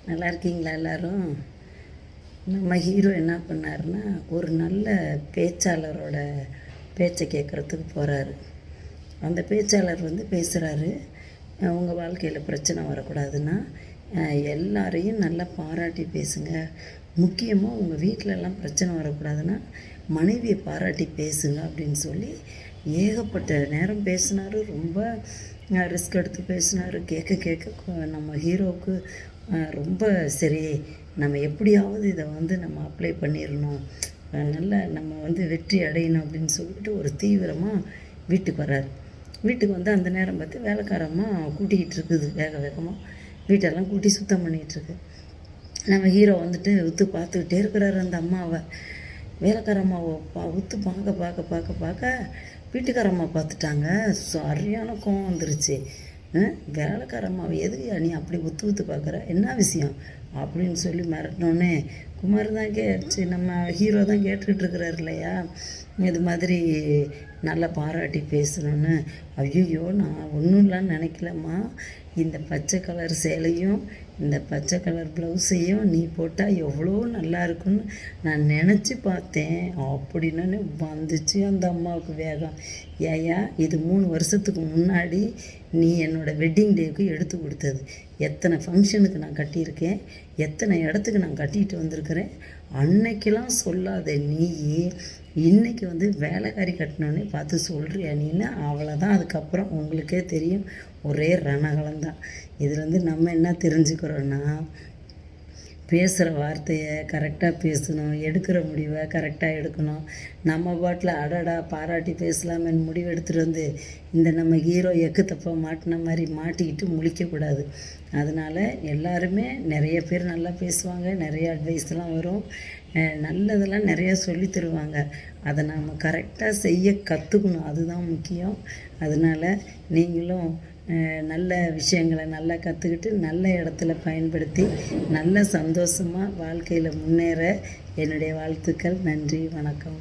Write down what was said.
நல்லா இருக்கீங்களா எல்லோரும்? நம்ம ஹீரோ என்ன பண்ணாருன்னா, ஒரு நல்ல பேச்சாளரோட பேச்சை கேட்குறதுக்கு போகிறாரு. அந்த பேச்சாளர் பேசுகிறாரு, உங்கள் வாழ்க்கையில் பிரச்சனை வரக்கூடாதுன்னா எல்லாரையும் நல்லா பாராட்டி பேசுங்க. முக்கியமாக உங்கள் வீட்டிலலாம் பிரச்சனை வரக்கூடாதுன்னா மனைவியை பாராட்டி பேசுங்க அப்படின்னு சொல்லி ஏகப்பட்ட நேரம் பேசினார். ரொம்ப ரிஸ்க் எடுத்து பேசினார். கேட்க கேட்க நம்ம ஹீரோவுக்கு ரொம்ப சரி, நம்ம எப்படியாவது இதை நம்ம அப்ளை பண்ணிடணும், நல்லா நம்ம வெற்றி அடையணும் அப்படின்னு சொல்லிட்டு ஒரு தீவிரமாக வீட்டுக்கு வர்றாரு. வீட்டுக்கு அந்த நேரம் பார்த்து வேலைக்காரமாக கூட்டிகிட்டு இருக்குது, வேக வேகமாக வீட்டெல்லாம் கூட்டி சுத்தம் பண்ணிகிட்ருக்கு. நம்ம ஹீரோ உத்து பார்த்துக்கிட்டே இருக்கிறாரு அந்த அம்மாவை. வேலைக்காரம்மாவை உத்து பார்க்க பார்க்க பார்க்க பார்க்க வீட்டுக்காரம்மா பார்த்துட்டாங்க. சரியான கோவம் வந்துருச்சு. வேலைக்காரம்மாவை எதுக்கு நீ அப்படி உத்து பார்க்குற, என்ன விஷயம் அப்படின்னு சொல்லி மிரட்டினோன்னே குமார் தான் நம்ம ஹீரோ தான் கேட்டுக்கிட்டு இருக்கிறார் இல்லையா, இது மாதிரி நல்லா பாராட்டி பேசணுன்னு. ஐயோ, நான் ஒன்றும் இல்லைன்னு நினைக்கலம்மா, இந்த பச்சை கலர் சேலையும் இந்த பச்சை கலர் ப்ளவுஸையும் நீ போட்டால் எவ்வளோ நல்லா இருக்குன்னு நான் நினச்சி பார்த்தேன் அப்படின்னு வந்துச்சு அந்த அம்மாவுக்கு வேகம். ஏயா, இது 3 வருஷத்துக்கு முன்னாடி நீ என்னோடய வெட்டிங் டேவுக்கு எடுத்து கொடுத்தது. எத்தனை ஃபங்க்ஷனுக்கு நான் கட்டியிருக்கேன், எத்தனை இடத்துக்கு நான் கட்டிட்டு வந்திருக்கிறேன். அன்னைக்கெல்லாம் சொல்லாத நீ இன்றைக்கி வேலைக்காரி கட்டினோன்னே பார்த்து சொல்கிறியா நீன்னு? அவ்வளோதான். அதுக்கப்புறம் உங்களுக்கே தெரியும், ஒரே ரணகலம்தான். இதில் நம்ம என்ன தெரிஞ்சுக்கிறோன்னா, பேசுகிற வார்த்தையை கரெக்டாக பேசணும், எடுக்கிற முடிவை கரெக்டாக எடுக்கணும். நம்ம பாட்டில் அடடா பாராட்டி பேசலாமேன்னு முடிவு எடுத்துகிட்டு இந்த நம்ம ஹீரோ எக்கு தப்பாக மாட்டின மாதிரி மாட்டிக்கிட்டு முழிக்கக்கூடாது. அதனால் எல்லாருமே நிறைய பேர் நல்லா பேசுவாங்க, நிறைய அட்வைஸ்லாம் வரும், நல்லதெல்லாம் நிறையா சொல்லி தருவாங்க. அதை நம்ம கரெக்டாக செய்ய கற்றுக்கணும், அதுதான் முக்கியம். அதனால் நீங்களும் நல்ல விஷயங்களை நல்லா கற்றுக்கிட்டு நல்ல இடத்துல பயன்படுத்தி நல்ல சந்தோஷமாக வாழ்க்கையில் முன்னேற என்னுடைய வாழ்த்துக்கள். நன்றி, வணக்கம்.